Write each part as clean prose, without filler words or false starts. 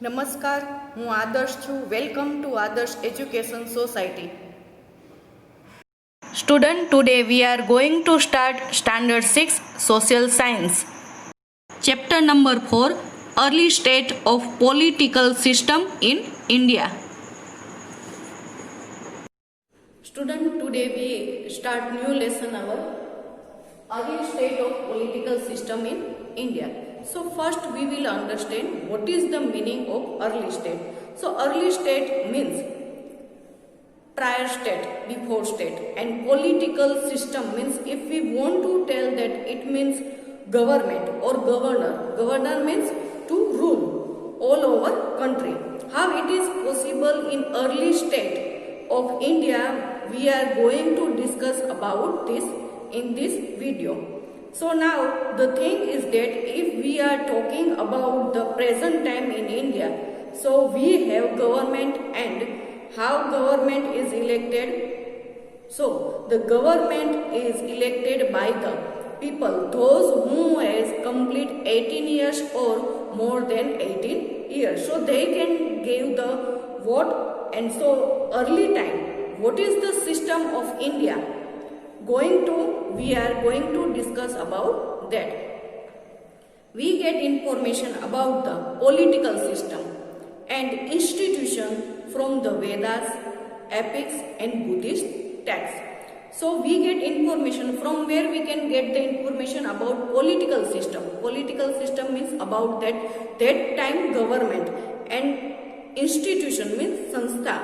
નમસ્કાર, હું આદર્શ છું. વેલકમ ટુ આદર્શ education society. Student, today we are going to start Standard 6 Social Science. Chapter number 4, Early State of Political System in India. Student, today we start new lesson about early state of political system in India. So first we will understand what is the meaning of early state. So early state means prior state, before state, and political system means, if we want to tell that, it means government or governor. Governor means to rule all over country. How it is possible in early state of India, we are going to discuss about this in this video. So now the thing is that if we are talking about the present time in India, so we have government and how government is elected. So the government is elected by the people, those who has complete 18 years or more than 18 years. So they can give the vote. And so early time, what is the system of India? We are going to discuss about that. We get information about the political system and institution from the Vedas, epics and Buddhist texts. So we get information from where we can get the information about political system. Political system means about that time government, and institution means sanstha,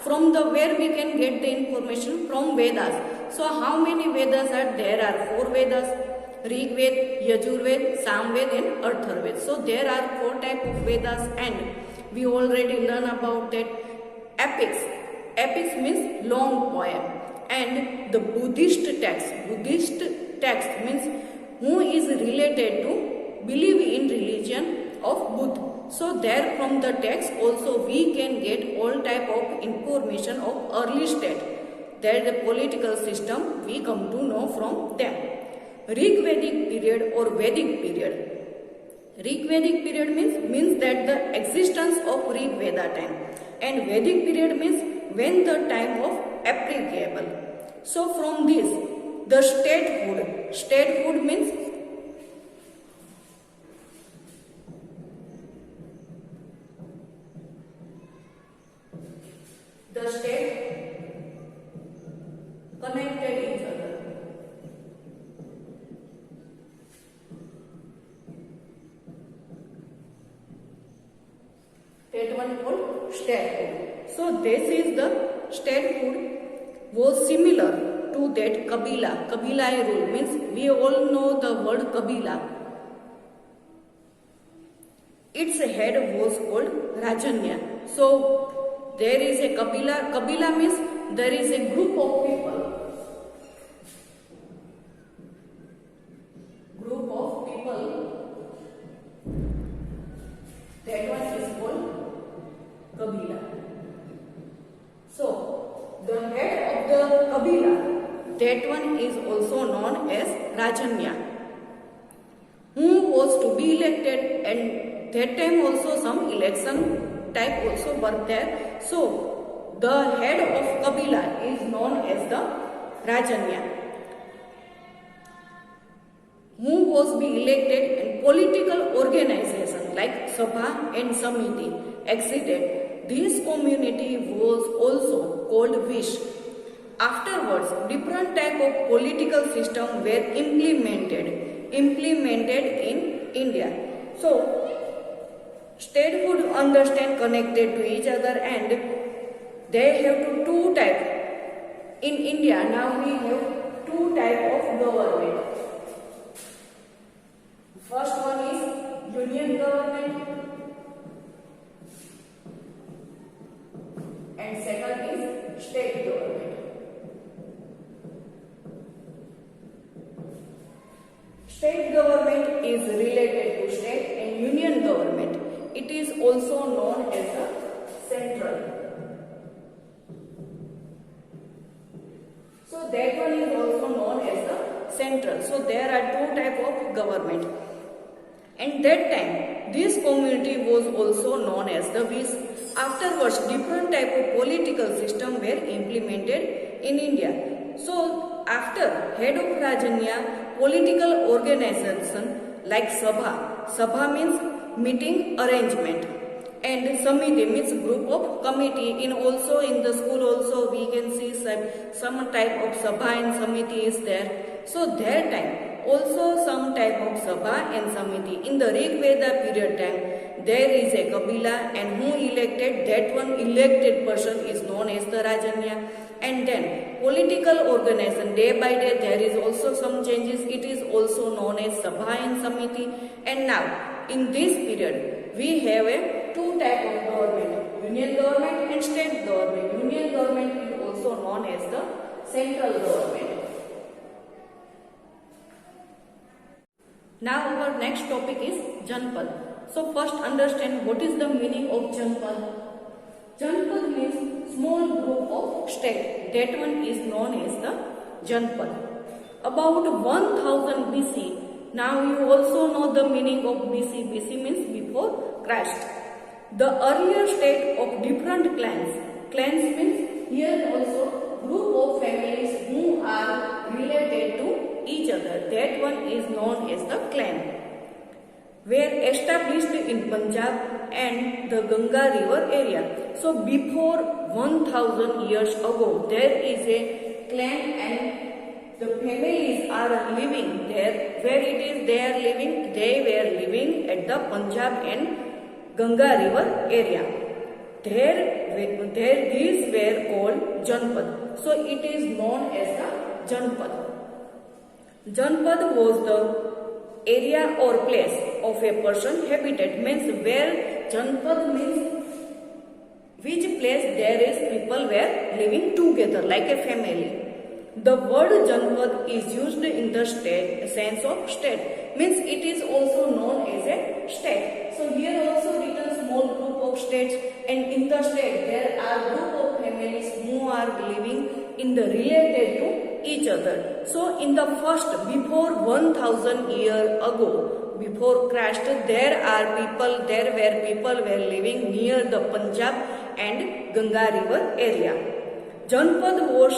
from the where we can get the information from Vedas. So how many Vedas are there? Are 4 Vedas: Rig Ved, Yajur Ved, Sam Ved and Arthur Ved. So there are 4 type of Vedas, and we already learn about that. Epics. Epics means long poem. And the Buddhist text. Buddhist text means who is related to believe in religion of Buddha. So there from the text also we can get all type of information of early state. There the political system we come to know from them. Rig Vedic period or Vedic period. Rig Vedic period means that the existence of Rig Veda time, and Vedic period means when the time of applicable. So from this, the statehood means the state connected each other. That one called statehood. So this is the statehood was similar to that Kabila. Kabila rule means we all know the word Kabila. Its head was called Rajanya. So there is a Kabila. Kabila means there is a group of people. Group of people. That one is called Kabila. So the head of the Kabila, that one is also known as Rajanya, who was to be elected, and that time also some election type also were there. So the head of Kabila is known as the Rajanya, who was be elected, and political organization like Sabha and Samiti existed. This community was also called Vish. Afterwards, different type of political system were implemented in India. So statehood understand connected to each other, and they have two type. In India now we have 2 type of government. First one is union government, and second is state government. State government is related to state, and union government, it is also known as the central. So that one is also known as the central. So there are 2 type of government. And that time, this community was also known as as the Viz. Afterwards, different type of political system were implemented in India. So, after head of Rajanya, political organization like Sabha means meeting arrangement, and Samiti means group of committee. In the school also we can see some type of Sabha and Samiti is there. So their time also some type of Sabha and Samiti. In the Rig Veda period time, there is a Kabila, and who elected, that one elected person is known as the Rajanya. And then political organization, day by day there is also some changes. It is also known as Sabha and Samiti. And now in this period we have a two type of government, union government and state government. Union government is also known as the central government. Now our next topic is Janpad. So first understand what is the meaning of Janpad. Janpad means small group of state. That one is known as the Janpad. About 1000 BC. Now you also know the meaning of BC. BC means before Christ. The earlier state of different clans. Clans means here also group of families who are related to each other. That one is known as the clan. Were established in Punjab and the Ganga river area. So before 1000 years ago, there is a clan and the families are living there. Where it is they are living? They were living at the Punjab and Ganga river area. These were called Janpad. So it is known as the Janpad. Janpad was the area or place of a person habitat. Means where Janpad means which place there is people were living together like a family. The word Janpad is used in the sense of state. Means it is also known as a state. So here also written small group of states, and in the state there are group of families who are living in the related to each other. So in the first, before 1000 years ago, before Christ, there were people were living near the Punjab and Ganga river area. Janpad was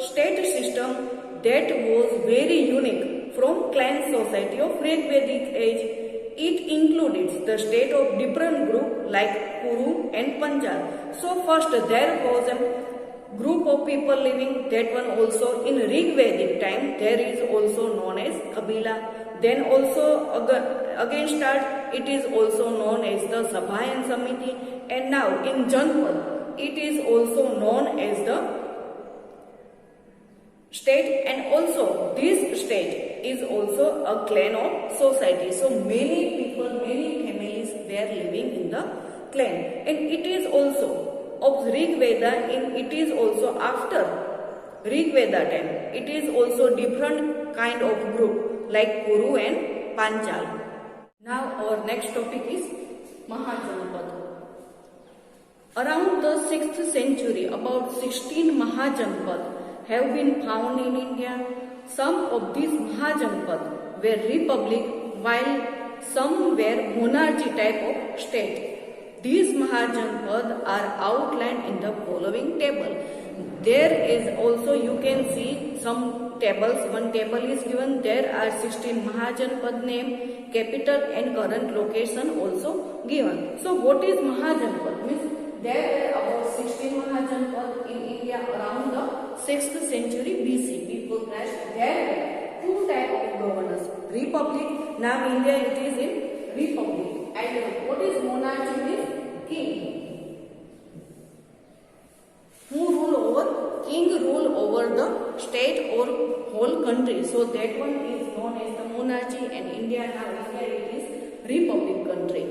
state system that was very unique from clan society of Rig-Vedic age. It included the state of different group like Kuru and Panchal. So first there was a group of people living, that one also in Rig-Vedic time there is also known as Kabila. Then also again it is also known as the Sabha and Samiti. And now in Janpad it is also known as the state, and also this state is also a clan of society. So many people, many families were living in the clan, and it is also of Rig Veda. It is also after Rig Veda time. It is also different kind of group like Kuru and Panchal. Now our next topic is Mahajanpad. Around the 6th century, about 16 Mahajanpad have been found in India. Some of these Mahajanpad were republic, while some were monarchy type of state. These Mahajanpad are outlined in the following table. There is also, you can see some tables. One table is given. There are 16 Mahajanpad name, capital and current location also given. So what is Mahajanpad? Means there were about 16 Mahajanpad in India around the 6th century BC. Before Christ, there were two types of governors. Republic. Now India it is in republic. And what is monarchy? Means king. King rule over the state or whole country. So that one is known as the monarchy, and India it is republic country.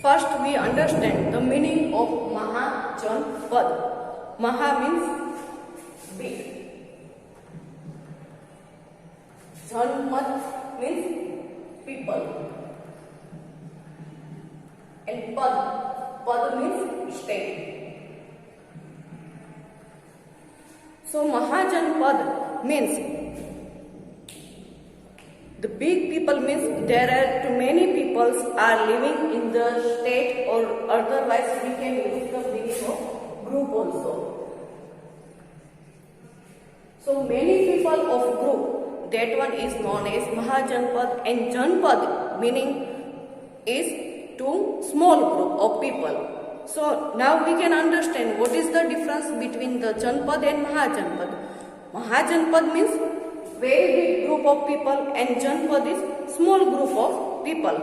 First we understand the meaning of Mahajanpad. Maha means big. Janpad means people. And Pad means state. So Mahajanpad means the big people, means there are too many peoples are living in the state or otherwise we can use the meaning of group also. So many people of group, that one is known as Mahajanpad, and Janpad meaning is to small group of people. So now we can understand what is the difference between the Janpad and Mahajanpad. Mahajanpad means very big group of people and Janpad is small group of people.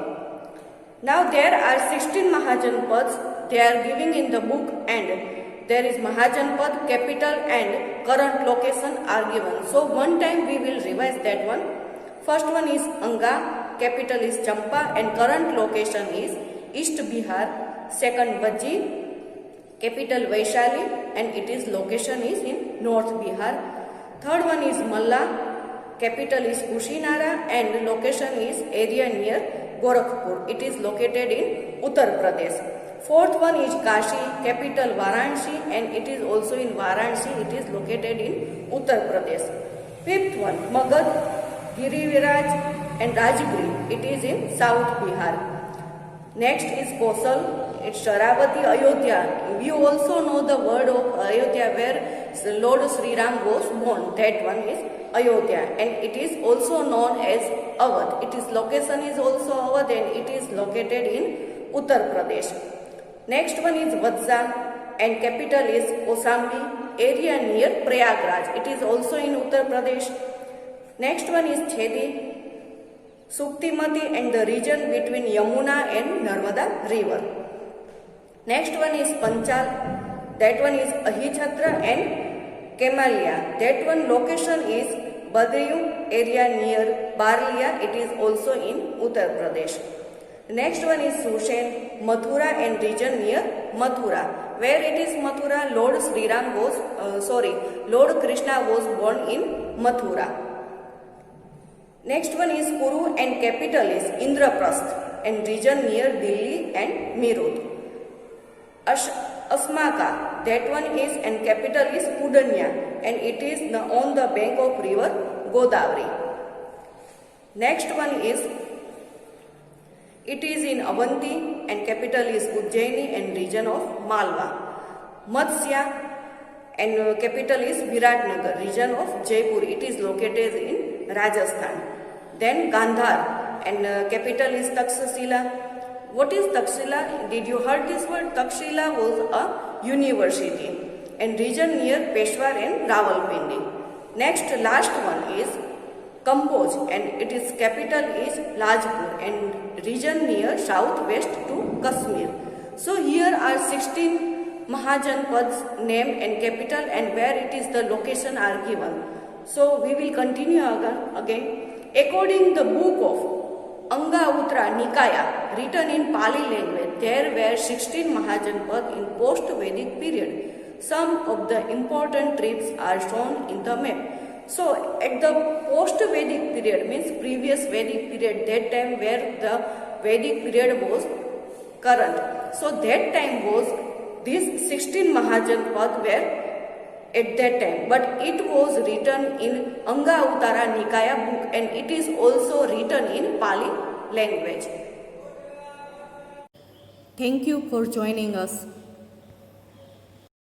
Now there are 16 Mahajanpads, they are giving in the book, and there is Mahajanpad, capital and current location are given. So one time we will revise that one. First one is Anga, capital is Champa and current location is East Bihar. Second Bajji, capital Vaishali and it is location is in North Bihar. Third one is Malla, capital is Kushinara and location is area near Gorakhpur. It is located in Uttar Pradesh. Fourth one is Kashi, capital Varanasi and it is also in Varanasi. It is located in Uttar Pradesh. Fifth one Magad, Giriviraj and Rajgiri. It is in South Bihar. Next is Kosal, it's Sharavati, Ayodhya. We also know the word of Ayodhya where Lord Sri Ram was born. That one is Ayodhya and it is also known as Awadh. Its location is also Awadh and it is located in Uttar Pradesh. Next one is Vadza and capital is Kosambi, area near Prayagraj. It is also in Uttar Pradesh. Next one is Chedi, Suktimati and the region between Yamuna and Narmada river. Next one is Panchal, that one is Ahichhatra and Kemalia. That one location is Badriyu, area near Barlia. It is also in Uttar Pradesh. Next one is Sushen, Mathura and region near Mathura. Where it is Mathura, Lord Sri Ram was, Lord Krishna was born in Mathura. Next one is Kuru and capital is Indraprasth and region near Delhi and Meerut. Asmaka, that one is and capital is Udanya and it is on the bank of river Godavari. Next one is, it is in Avanti and capital is Ujjaini and region of Malwa. Matsya and capital is Viratnagar, region of Jaipur. It is located in Rajasthan. Then Gandhar and capital is Takshashila. What is Takshila? Did you heard this word? Takshila was a university and region near Peshawar and Rawalpindi. Next, last one is Kamboj and its capital is Lajpur and region near southwest to Kashmir. So here are 16 Mahajanpads name and capital and where it is the location are given. So we will continue again. According to the book of Angauttara Nikaya written in Pali language, there were 16 Mahajanpads in post-Vedic period. Some of the important trips are shown in the map. So at the post-Vedic period means previous Vedic period, that time where the Vedic period was current. So that time was these 16 Mahajanpads were at that time, but it was written in Angauttara Nikaya book and it is also written in Pali language. Thank you for joining us.